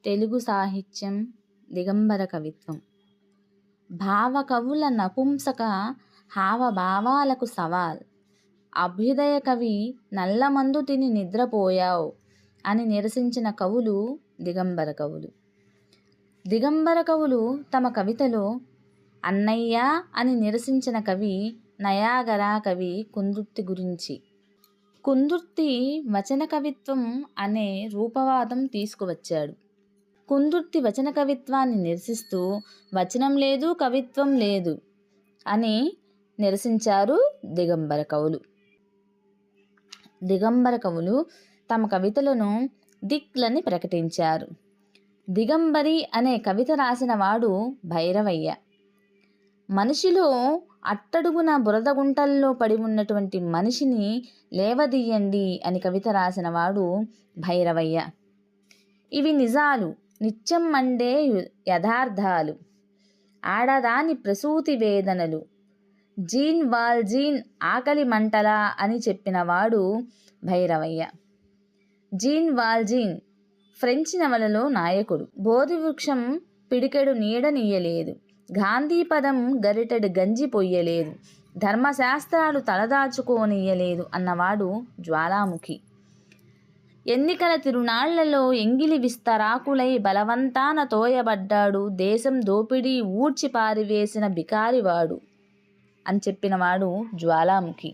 తెలుగు సాహిత్యం దిగంబర కవిత్వం. భావకవుల నపుంసక హావభావాలకు సవాల్. అభ్యుదయ కవి నల్లమందు తిని నిద్రపోయావ్ అని నిరసించిన కవులు దిగంబర కవులు. దిగంబర కవులు తమ కవితలో అన్నయ్య అని నిరసించిన కవి నయాగరా కవి కుందుర్తి గురించి. కుందుర్తి వచన కవిత్వం అనే రూపవాదం తీసుకువచ్చాడు. కుందుర్తి వచన కవిత్వాన్ని నిరసిస్తూ వచనం లేదు, కవిత్వం లేదు అని నిరసించారు దిగంబర కవులు. దిగంబర కవులు తమ కవితలను దిక్లని ప్రకటించారు. దిగంబరి అనే కవిత రాసిన వాడు భైరవయ్య. మనిషిలో అట్టడుగున బురద గుంటల్లో పడి ఉన్నటువంటి మనిషిని లేవదీయండి అని కవిత రాసిన వాడు భైరవయ్య. ఇవి నిజాలు, నిత్యం మండే యథార్థాలు, ఆడదాని ప్రసూతి వేదనలు, జీన్ వాల్జీన్ ఆకలి మంటలా అని చెప్పినవాడు భైరవయ్య. జీన్ వాల్జీన్ ఫ్రెంచ్ నవలలో నాయకుడు. బోధి వృక్షం పిడికెడు నీడనియ్యలేదు, గాంధీ పదం గరిటెడు గంజి పొయ్యలేదు, ధర్మశాస్త్రాలు తలదాచుకోనియ్యలేదు అన్నవాడు జ్వాలాముఖి. ఎన్నికల తిరునాళ్లలో ఎంగిలి విస్తరాకులై బలవంతాన తోయబడ్డాడు, దేశం దోపిడీ ఊడ్చి పారివేసిన బికారివాడు అని చెప్పినవాడు జ్వాలాముఖి.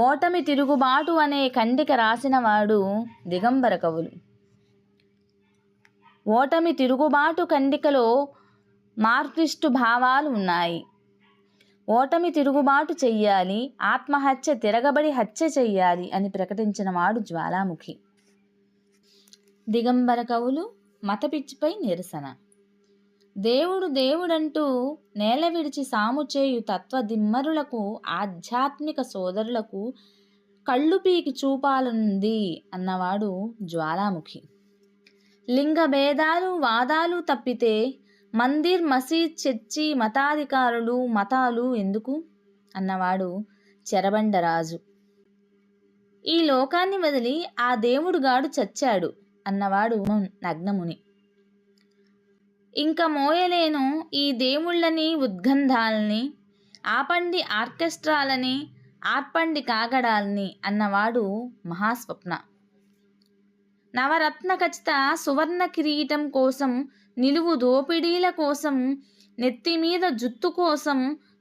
ఓటమి తిరుగుబాటు అనే ఖండిక రాసినవాడు దిగంబర కవులు. ఓటమి తిరుగుబాటు ఖండికలో మార్క్సిస్టు భావాలు ఉన్నాయి. ఓటమి తిరుగుబాటు చెయ్యాలి, ఆత్మహత్య తిరగబడి హత్య చెయ్యాలి అని ప్రకటించిన వాడు జ్వాలాముఖి. దిగంబర కవులు మత పిచ్చిపై నిరసన. దేవుడు దేవుడంటూ నేల విడిచి సాము చేయు తత్వదిమ్మరులకు, ఆధ్యాత్మిక సోదరులకు కళ్ళు పీకి చూపాలనుంది అన్నవాడు జ్వాలాముఖి. లింగ భేదాలు వాదాలు తప్పితే మందిర్, మసీద్, చర్చి, మతాధికారులు, మతాలు ఎందుకు అన్నవాడు చెరబండరాజు. ఈ లోకాన్ని వదిలి ఆ దేవుడుగాడు చచ్చాడు అన్నవాడు నగ్నముని. ఇంక మోయలేను ఈ దేవుళ్ళని, ఉద్గంధాలని, ఆపండి ఆర్కెస్ట్రాలని, ఆర్పండి కాగడాల్ని అన్నవాడు మహాస్వప్న. నవరత్న ఖచిత సువర్ణ కిరీటం కోసం, నిలువు దోపిడీల కోసం, నెత్తిమీద జుత్తు కోసం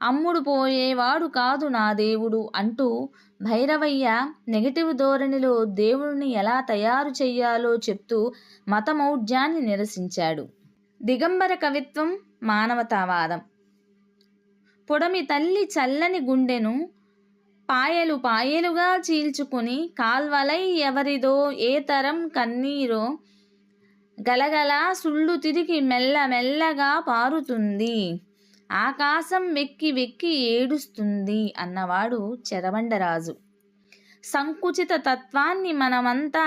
అమ్ముడు పోయేవాడు కాదు నా దేవుడు అంటూ భైరవయ్య నెగటివ్ ధోరణిలో దేవుడిని ఎలా తయారు చెయ్యాలో చెప్తూ మతమౌఢ్యాన్ని నిరసించాడు. దిగంబర కవిత్వం మానవతావాదం. పొడమి తల్లి చల్లని గుండెను పాయలు పాయలుగా చీల్చుకుని కాల్వలై ఎవరిదో ఏ తరం కన్నీరో గలగల సుళ్ళు తిరిగి మెల్లమెల్లగా పారుతుంది, ఆకాశం వెక్కి వెక్కి ఏడుస్తుంది అన్నవాడు చెరబండరాజు. సంకుచిత తత్వాన్ని మనమంతా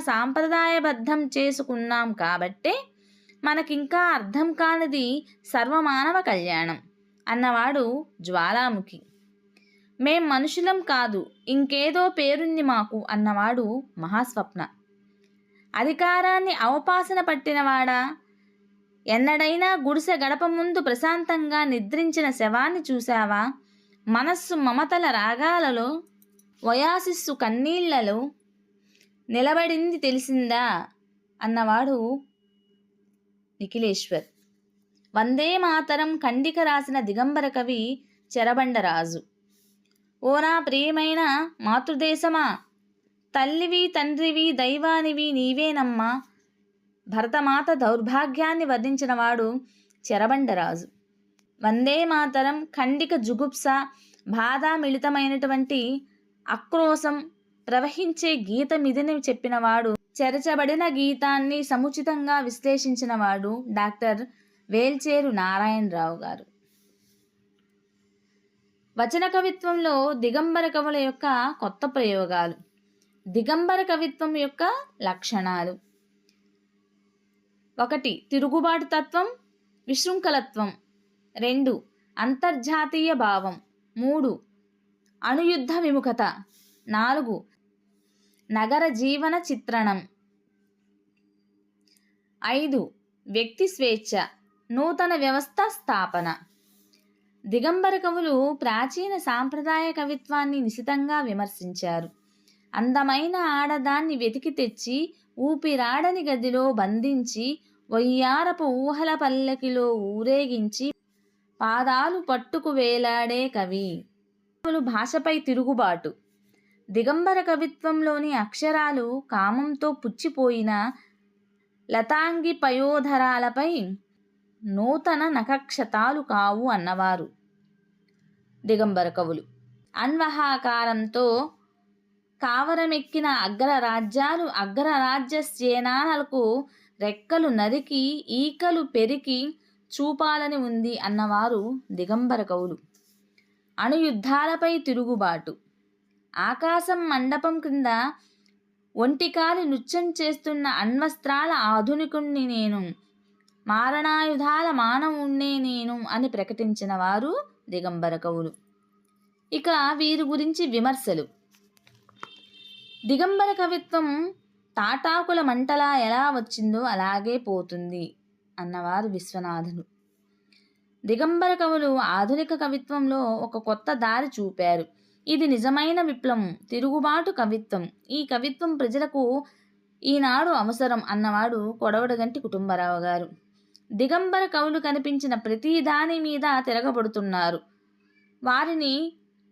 సాంప్రదాయబద్ధం చేసుకున్నాం కాబట్టే మనకింకా అర్థం కానిది సర్వమానవ కళ్యాణం అన్నవాడు జ్వాలాముఖి. మేం మనుషులం కాదు, ఇంకేదో పేరుంది మాకు అన్నవాడు మహాస్వప్న. అధికారాన్ని అవపాసన పట్టినవాడా, ఎన్నడైనా గుడిసె గడప ముందు ప్రశాంతంగా నిద్రించిన శవాన్ని చూశావా? మనస్సు మమతల రాగాలలో, వయాసిస్సు కన్నీళ్లలో నిలబడింది తెలిసిందా అన్నవాడు నిఖిలేశ్వర్. వందే మాతరం ఖండిక రాసిన దిగంబర కవి చెరబండరాజు. ఓ నా ప్రియమైన మాతృదేశమా, తల్లివి తండ్రివి దైవానివి నీవేనమ్మా, భరతమాత దౌర్భాగ్యాన్ని వర్ణించినవాడు చెరబండరాజు. వందే మాతరం ఖండిక జుగుప్స, బాధ మిళితమైనటువంటి ఆక్రోశం ప్రవహించే గీతమిదని చెప్పినవాడు, చెరచబడిన గీతాన్ని సముచితంగా విశ్లేషించినవాడు డాక్టర్ వేల్చేరు నారాయణరావు గారు. వచన కవిత్వంలో దిగంబర కవుల యొక్క కొత్త ప్రయోగాలు. దిగంబర కవిత్వం యొక్క లక్షణాలు. 1. తిరుగుబాటు తత్వం, విశృంఖలత్వం. 2. అంతర్జాతీయ భావం. 3. అణుయుద్ధ విముఖత. 4 నగర జీవన చిత్రణం. 5 వ్యక్తి స్వేచ్ఛ, నూతన వ్యవస్థ స్థాపన. దిగంబర కవులు ప్రాచీన సాంప్రదాయ కవిత్వాన్ని నిశితంగా విమర్శించారు. అందమైన ఆడదాన్ని వెతికి తెచ్చి ఊపిరాడని గదిలో బంధించి వయ్యారపు ఊహల పల్లకిలో ఊరేగించి పాదాలు పట్టుకు వేలాడే కవి. భాషపై తిరుగుబాటు. దిగంబర కవిత్వంలోని అక్షరాలు కామంతో పుచ్చిపోయిన లతాంగి పయోధరాలపై నూతన నఖక్షతాలు కావు అన్నవారు దిగంబర కవులు. అన్వహాకారంతో కావరమెక్కిన అగ్రరాజ్య సేనాలకు రెక్కలు నరికి ఈకలు పెరికి చూపాలని ఉంది అన్నవారు దిగంబర కవులు. అణుయుద్ధాలపై తిరుగుబాటు. ఆకాశం మండపం క్రింద ఒంటికాలి నృత్యం చేస్తున్న అణ్వస్త్రాల ఆధునికుణ్ణి నేను, మారణాయుధాల మానవుణ్ణే నేను అని ప్రకటించిన వారు దిగంబర కవులు. ఇక వీరి గురించి విమర్శలు. దిగంబర కవిత్వం తాటాకుల మంటలా ఎలా వచ్చిందో అలాగే పోతుంది అన్నవారు విశ్వనాథులు. దిగంబర కవులు ఆధునిక కవిత్వంలో ఒక కొత్త దారి చూపారు. ఇది నిజమైన విప్లవం, తిరుగుబాటు కవిత్వం. ఈ కవిత్వం ప్రజలకు ఈనాడు అవసరం అన్నవాడు కొడవడగంటి కుటుంబరావు గారు. దిగంబర కవులు కనిపించిన ప్రతి దాని మీద తిరగబడుతున్నారు. వారిని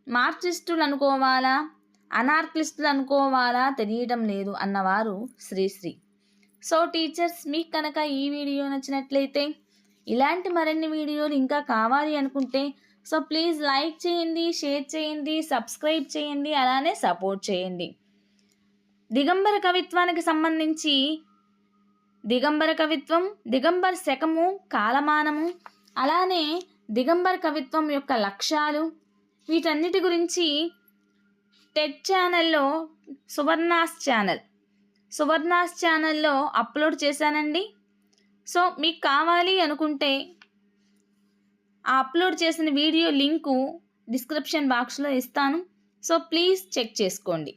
మార్క్సిస్టులు అనుకోవాలా, అనార్కిస్టులు అనుకోవాలా తెలియడం లేదు అన్నవారు శ్రీశ్రీ. సో టీచర్స్, మీకు కనుక ఈ వీడియో నచ్చినట్లయితే, ఇలాంటి మరిన్ని వీడియోలు ఇంకా కావాలి అనుకుంటే సో ప్లీజ్ లైక్ చేయండి, షేర్ చేయండి, సబ్స్క్రైబ్ చేయండి, అలానే సపోర్ట్ చేయండి. దిగంబర కవిత్వానికి సంబంధించి దిగంబర కవిత్వం, దిగంబర శకము, కాలమానము, అలానే దిగంబర కవిత్వం యొక్క లక్ష్యాలు, వీటన్నిటి గురించి టెట్ ఛానల్లో సువర్ణాస్ ఛానల్లో అప్లోడ్ చేశానండి. సో మీకు కావాలి అనుకుంటే ఆ అప్లోడ్ చేసిన వీడియో లింకు డిస్క్రిప్షన్ బాక్స్లో ఇస్తాను. సో ప్లీజ్ చెక్ చేసుకోండి.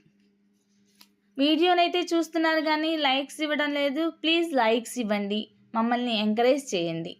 వీడియోనైతే చూస్తున్నారు కానీ లైక్స్ ఇవ్వడం లేదు. ప్లీజ్ లైక్స్ ఇవ్వండి, మమ్మల్ని ఎంకరేజ్ చేయండి.